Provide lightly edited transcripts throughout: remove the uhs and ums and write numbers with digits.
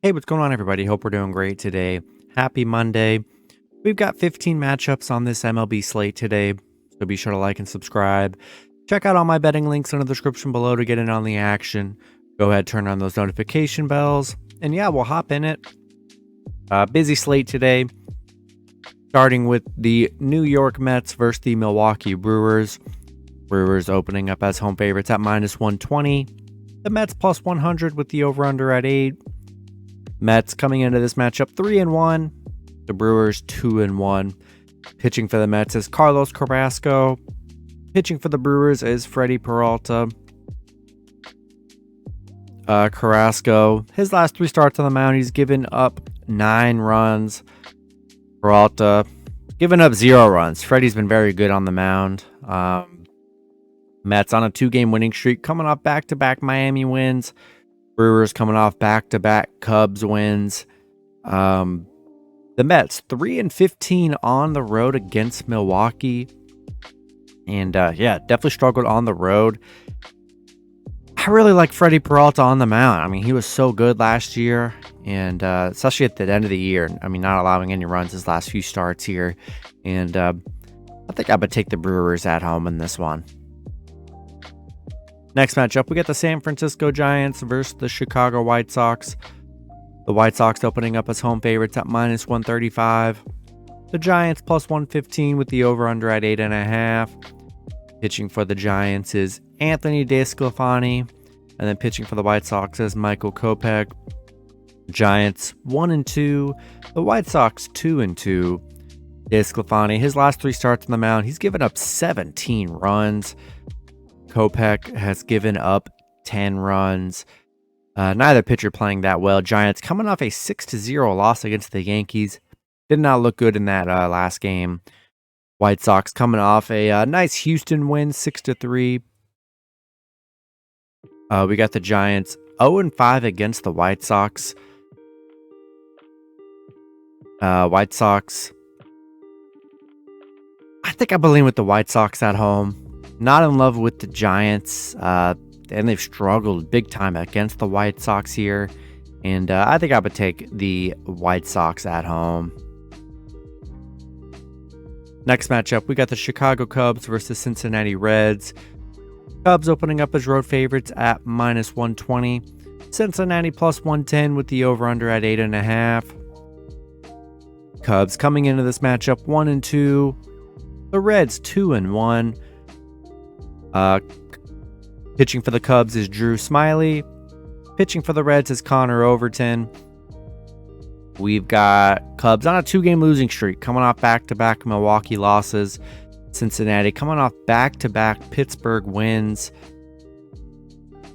Hey, what's going on, everybody? Hope we're doing great today. Happy Monday. We've got 15 matchups on this MLB slate today, so be sure to like and subscribe. Check out all my betting links in the description below to get in on the action. Go ahead, turn on those notification bells, and yeah, we'll hop in it. Busy slate today, starting with the New York Mets versus the Milwaukee Brewers. Brewers opening up as home favorites at -120. The Mets plus 100 with the over-under at 8. Mets coming into this matchup 3-1. The Brewers 2-1. Pitching for the Mets is Carlos Carrasco. Pitching for the Brewers is Freddie Peralta. Carrasco, his last 3 starts on the mound, he's given up 9 runs. Peralta, given up 0 runs. Freddie's been very good on the mound. Mets on a 2-game winning streak, coming off back-to-back Miami wins. Brewers coming off back-to-back Cubs wins. The Mets 3-15 on the road against Milwaukee. And definitely struggled on the road. I really like Freddie Peralta on the mound. I mean, he was so good last year, and especially at the end of the year. I mean, not allowing any runs his last few starts here. And I think I would take the Brewers at home in this one. Next matchup, we got the San Francisco Giants versus the Chicago White Sox. The White Sox opening up as home favorites at -135. The Giants plus 115 with the over-under at 8.5. Pitching for the Giants is Anthony DeSclafani. And then pitching for the White Sox is Michael Kopech. Giants 1-2. The White Sox 2-2. DeSclafani, his last 3 starts on the mound, he's given up 17 runs. Kopech has given up 10 runs. Neither pitcher playing that well. Giants coming off a 6-0 loss against the Yankees. Did not look good in that last game. White Sox coming off a nice Houston win, 6-3. We got the Giants 0-5 against the White Sox. White Sox. I think I believe with the White Sox at home. Not in love with the Giants, and they've struggled big time against the White Sox here. And I think I would take the White Sox at home. Next matchup, we got the Chicago Cubs versus Cincinnati Reds. Cubs opening up as road favorites at -120. Cincinnati plus 110 with the over-under at 8.5. Cubs coming into this matchup 1-2. The Reds 2-1. Pitching for the Cubs is Drew Smyly. Pitching for the Reds is Connor Overton. We've got Cubs on a 2-game losing streak, coming off back-to-back Milwaukee losses. Cincinnati coming off back-to-back Pittsburgh wins.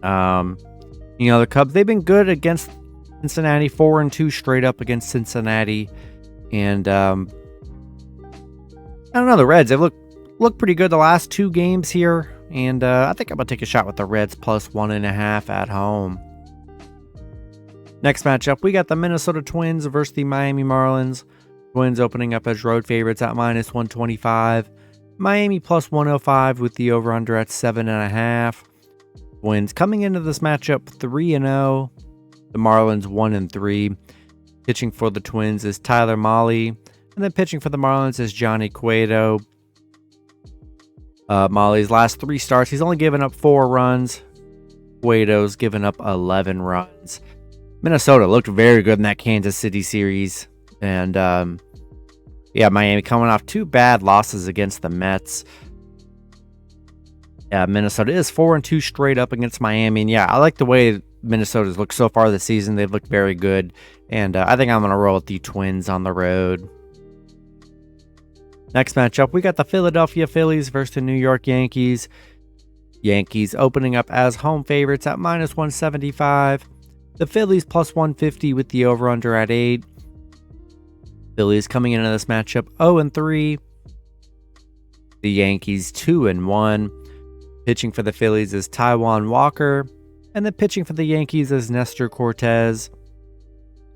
The Cubs, they've been good against Cincinnati, 4-2 straight up against Cincinnati. And I don't know, the Reds, they've looked pretty good the last 2 games here. And I think I'm going to take a shot with the Reds plus 1.5 at home. Next matchup, we got the Minnesota Twins versus the Miami Marlins. Twins opening up as road favorites at -125. Miami plus 105 with the over-under at 7.5. Twins coming into this matchup 3-0. The Marlins 1-3. Pitching for the Twins is Tyler Mahle. And then pitching for the Marlins is Johnny Cueto. Mahle's last 3 starts, he's only given up 4 runs. Cueto's given up 11 runs. Minnesota looked very good in that Kansas City series. And, Miami coming off 2 bad losses against the Mets. Minnesota is 4-2 straight up against Miami. And, I like the way Minnesota's looked so far this season. They've looked very good. And I think I'm going to roll with the Twins on the road. Next matchup, we got the Philadelphia Phillies versus the New York Yankees. Yankees opening up as home favorites at -175. The Phillies plus 150 with the over-under at 8. Phillies coming into this matchup 0-3. The Yankees 2-1. Pitching for the Phillies is Taijuan Walker. And then pitching for the Yankees is Nestor Cortez.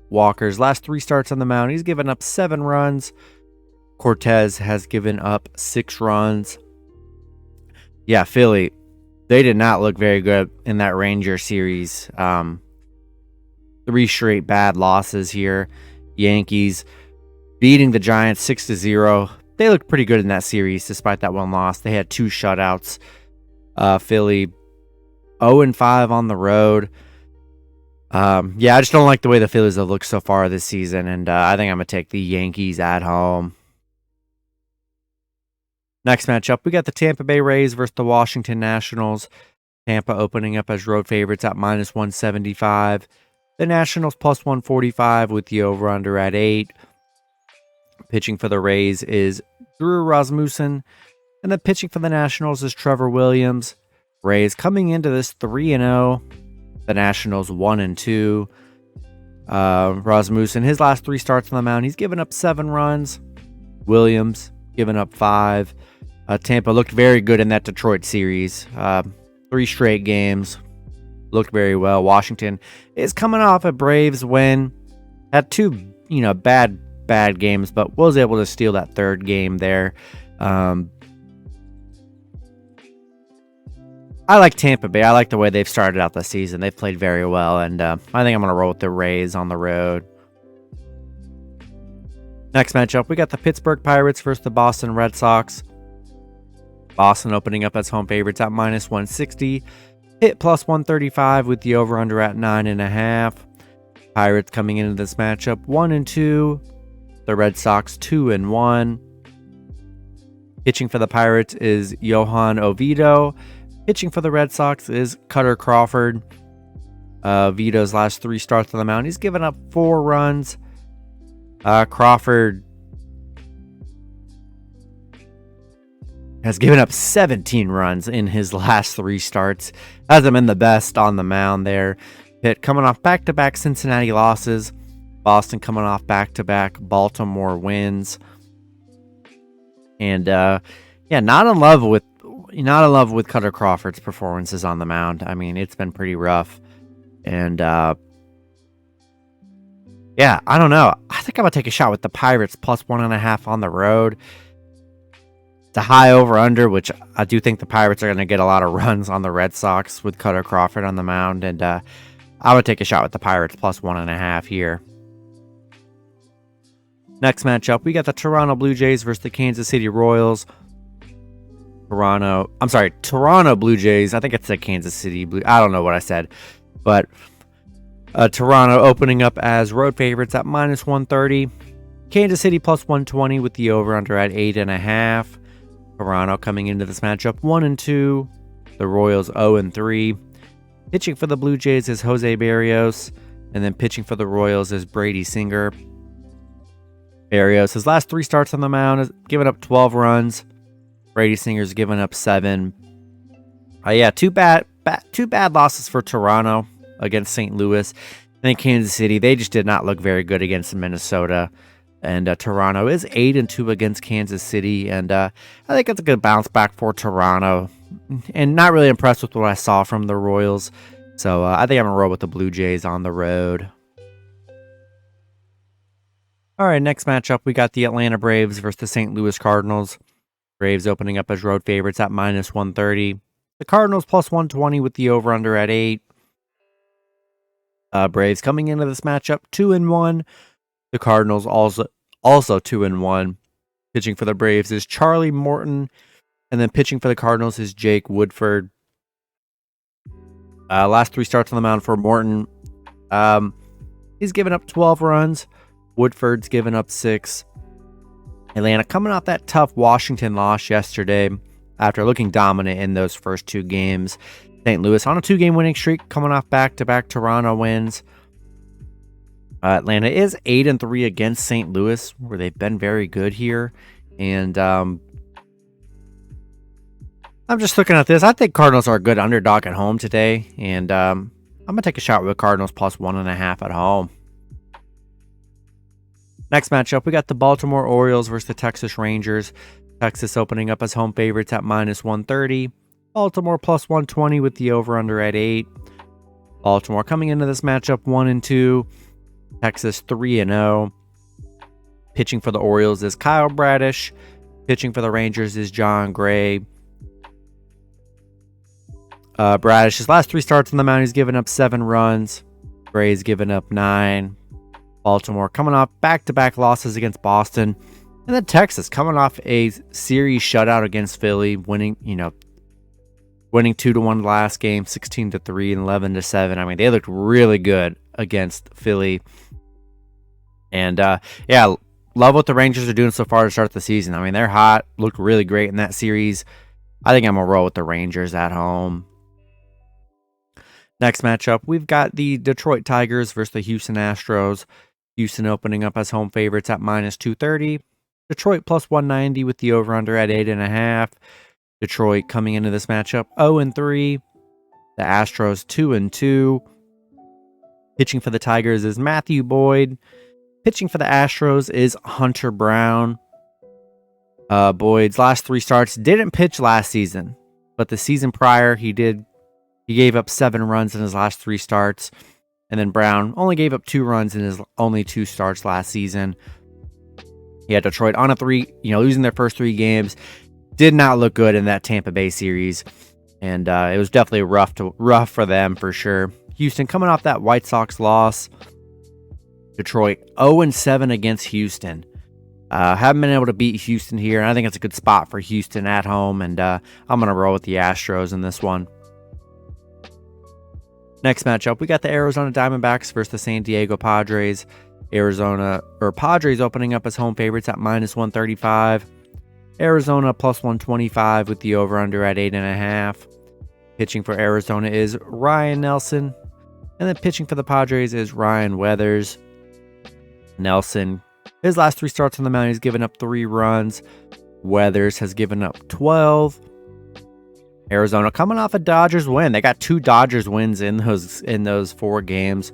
Walker's last 3 starts on the mound, he's given up 7 runs. Cortez has given up 6 runs. Philly, they did not look very good in that Ranger series. 3 straight bad losses here. Yankees beating the Giants 6-0. They looked pretty good in that series despite that one loss. They had 2 shutouts. Philly 0-5 on the road. Yeah, I just don't like the way the Phillies have looked so far this season, and I think I'm going to take the Yankees at home. Next matchup, we got the Tampa Bay Rays versus the Washington Nationals. Tampa opening up as road favorites at -175. The Nationals +145 with the over-under at 8. Pitching for the Rays is Drew Rasmussen, and then pitching for the Nationals is Trevor Williams. Rays coming into this 3-0. The Nationals 1-2. Rasmussen, his last 3 starts on the mound, he's given up 7 runs. Williams given up 5. Tampa looked very good in that Detroit series. 3 straight games. Looked very well. Washington is coming off a Braves win. Had 2, bad games, but was able to steal that 3rd game there. I like Tampa Bay. I like the way they've started out the season. They've played very well, and I think I'm going to roll with the Rays on the road. Next matchup, we got the Pittsburgh Pirates versus the Boston Red Sox. Boston opening up as home favorites at -160. Hit +135 with the over-under at 9.5. Pirates coming into this matchup 1-2. The Red Sox 2-1. Pitching for the Pirates is Johan Oviedo. Pitching for the Red Sox is Cutter Crawford. Oviedo's last 3 starts on the mound, he's given up 4 runs. Crawford has given up 17 runs in his last 3 starts. Hasn't been the best on the mound there. Pitt coming off back-to-back Cincinnati losses. Boston coming off back-to-back Baltimore wins. And not in love with Cutter Crawford's performances on the mound. I mean, it's been pretty rough. And I don't know. I think I'm gonna take a shot with the Pirates +1.5 on the road. It's a high over-under, which I do think the Pirates are going to get a lot of runs on the Red Sox with Cutter Crawford on the mound, and I would take a shot with the Pirates +1.5 here. Next matchup, we got the Toronto Blue Jays versus the Kansas City Royals. Toronto Blue Jays. I think it's the Kansas City Blue. I don't know what I said, but Toronto opening up as road favorites at -130. Kansas City +120 with the over-under at 8.5. Toronto coming into this matchup 1-2. The Royals 0-3. Pitching for the Blue Jays is Jose Barrios, and then pitching for the Royals is Brady Singer. Barrios, his last 3 starts on the mound, has given up 12 runs. Brady Singer's given up 7. Two bad losses for Toronto against St. Louis. And then Kansas City, they just did not look very good against Minnesota. And Toronto is 8-2 against Kansas City, and I think it's a good bounce back for Toronto. And not really impressed with what I saw from the Royals, so I think I'm gonna roll with the Blue Jays on the road. All right, next matchup, we got the Atlanta Braves versus the St. Louis Cardinals. Braves opening up as road favorites at -130. The Cardinals +120 with the over-under at 8. Braves coming into this matchup 2-1. The Cardinals also 2-1. Pitching for the Braves is Charlie Morton, and then pitching for the Cardinals is Jake Woodford. Last 3 starts on the mound for Morton. He's given up 12 runs. Woodford's given up 6. Atlanta coming off that tough Washington loss yesterday after looking dominant in those first 2 games. St. Louis on a 2-game winning streak, coming off back-to-back Toronto wins. Atlanta is 8-3 against St. Louis, where they've been very good here. And I'm just looking at this. I think Cardinals are a good underdog at home today. And I'm going to take a shot with Cardinals +1.5 at home. Next matchup, we got the Baltimore Orioles versus the Texas Rangers. Texas opening up as home favorites at -130. Baltimore +120 with the over-under at 8. Baltimore coming into this matchup 1-2. Texas 3-0. Pitching for the Orioles is Kyle Bradish. Pitching for the Rangers is John Gray. Bradish, his last 3 starts on the mound, he's given up 7 runs. Braves giving up 9. Baltimore coming off back-to-back losses against Boston. And then Texas coming off a series shutout against Philly, winning 2-1 last game, 16-3 and 11-7. I mean, they looked really good against Philly. And yeah, love what the Rangers are doing so far to start the season. I mean, they're hot, looked really great in that series. I think I'm gonna roll with the Rangers at home. Next matchup, we've got the Detroit Tigers versus the Houston Astros. Houston opening up as home favorites at -230. Detroit plus 190 with the over-under at 8.5. Detroit coming into this matchup 0-3. The Astros 2-2. Pitching for the Tigers is Matthew Boyd. Pitching for the Astros is Hunter Brown. Boyd's last 3 starts didn't pitch last season, but the season prior he gave up 7 runs in his last 3 starts. And then Brown only gave up 2 runs in his only 2 starts last season. He had Detroit on a 3, losing their first 3 games. Did not look good in that Tampa Bay series. And it was definitely rough for them for sure. Houston coming off that White Sox loss. Detroit 0-7 against Houston. Haven't been able to beat Houston here. And I think it's a good spot for Houston at home. And I'm going to roll with the Astros in this one. Next matchup, we got the Arizona Diamondbacks versus the San Diego Padres. Padres opening up as home favorites at -135. Arizona plus 125 with the over-under at 8.5. Pitching for Arizona is Ryan Nelson. And then pitching for the Padres is Ryan Weathers. Nelson, his last 3 starts on the mound, he's given up 3 runs. Weathers has given up 12. Arizona coming off a Dodgers win. They got 2 Dodgers wins in those 4 games.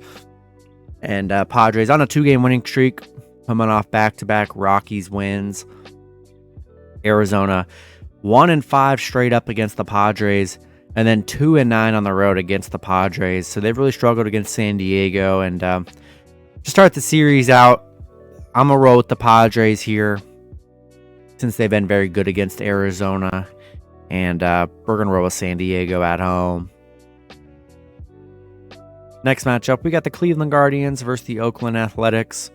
And Padres on a 2-game winning streak, coming off back-to-back Rockies wins. Arizona 1-5 straight up against the Padres, and then 2-9 on the road against the Padres. So they've really struggled against San Diego. And to start the series out, I'm gonna roll with the Padres here, since they've been very good against Arizona. And we're going to roll with San Diego at home. Next matchup, we got the Cleveland Guardians versus the Oakland Athletics.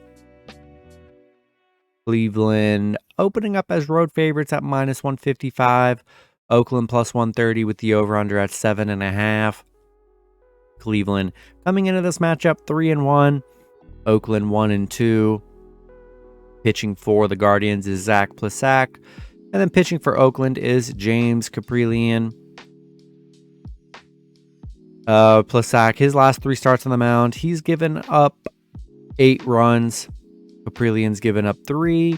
Cleveland opening up as road favorites at -155. Oakland plus 130 with the over-under at 7.5. Cleveland coming into this matchup 3-1. Oakland 1-2. Pitching for the Guardians is Zach Plesac. And then pitching for Oakland is James Kaprielian. Plesac, his last 3 starts on the mound, he's given up 8 runs. Kaprielian's given up 3.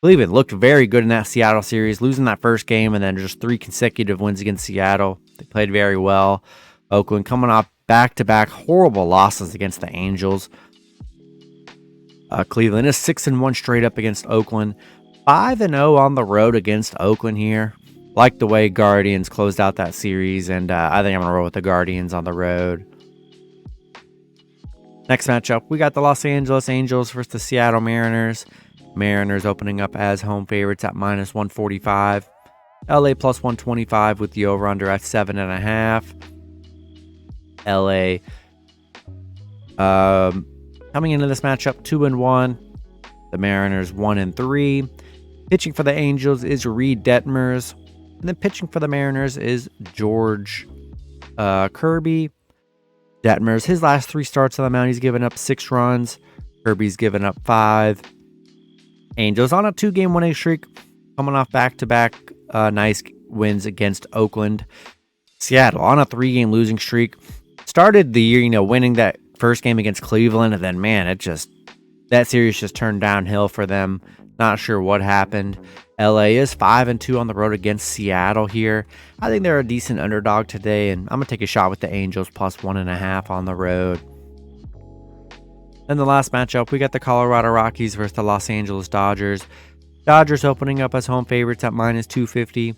Cleveland looked very good in that Seattle series, losing that first game and then just 3 consecutive wins against Seattle. They played very well. Oakland coming off back-to-back horrible losses against the Angels. Cleveland is 6-1 straight up against Oakland. 5-0 on the road against Oakland here. Like the way Guardians closed out that series, and I think I'm going to roll with the Guardians on the road. Next matchup, we got the Los Angeles Angels versus the Seattle Mariners. Mariners opening up as home favorites at -145. LA plus 125 with the over-under at 7.5. LA coming into this matchup 2-1. The Mariners 1-3. Pitching for the Angels is Reed Detmers. And then pitching for the Mariners is George Kirby. Detmers, his last 3 starts on the mound, he's given up 6 runs. Kirby's given up 5. Angels on a 2-game winning streak, coming off back-to-back nice wins against Oakland. Seattle on a 3-game losing streak. Started the year, winning that first game against Cleveland, and then, man, that series just turned downhill for them. Not sure what happened. LA is 5-2 on the road against Seattle here. I think they're a decent underdog today, and I'm going to take a shot with the Angels plus 1.5 on the road. Then the last matchup, we got the Colorado Rockies versus the Los Angeles Dodgers. Dodgers opening up as home favorites at -250.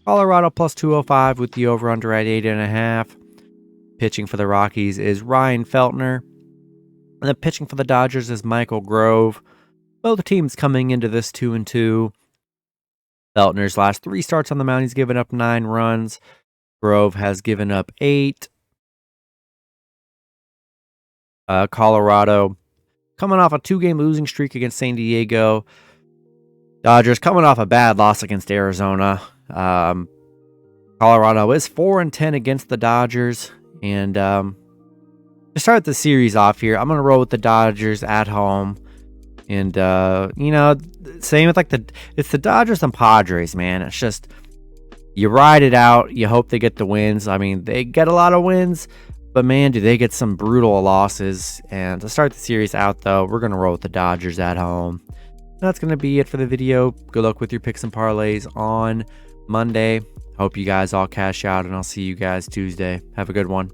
Colorado plus 205 with the over-under at 8.5. Pitching for the Rockies is Ryan Feltner. And then pitching for the Dodgers is Michael Grove. Both teams coming into this 2-2. Feltner's last 3 starts on the mound, he's given up 9 runs. Grove has given up 8. Colorado coming off a 2-game losing streak against San Diego. Dodgers coming off a bad loss against Arizona. Colorado is 4-10 against the Dodgers. And to start the series off here, I'm going to roll with the Dodgers at home. And, same with it's the Dodgers and Padres, man. It's just, you ride it out. You hope they get the wins. I mean, they get a lot of wins, but man, do they get some brutal losses. And to start the series out, though, we're going to roll with the Dodgers at home. That's going to be it for the video. Good luck with your picks and parlays on Monday. Hope you guys all cash out, and I'll see you guys Tuesday. Have a good one.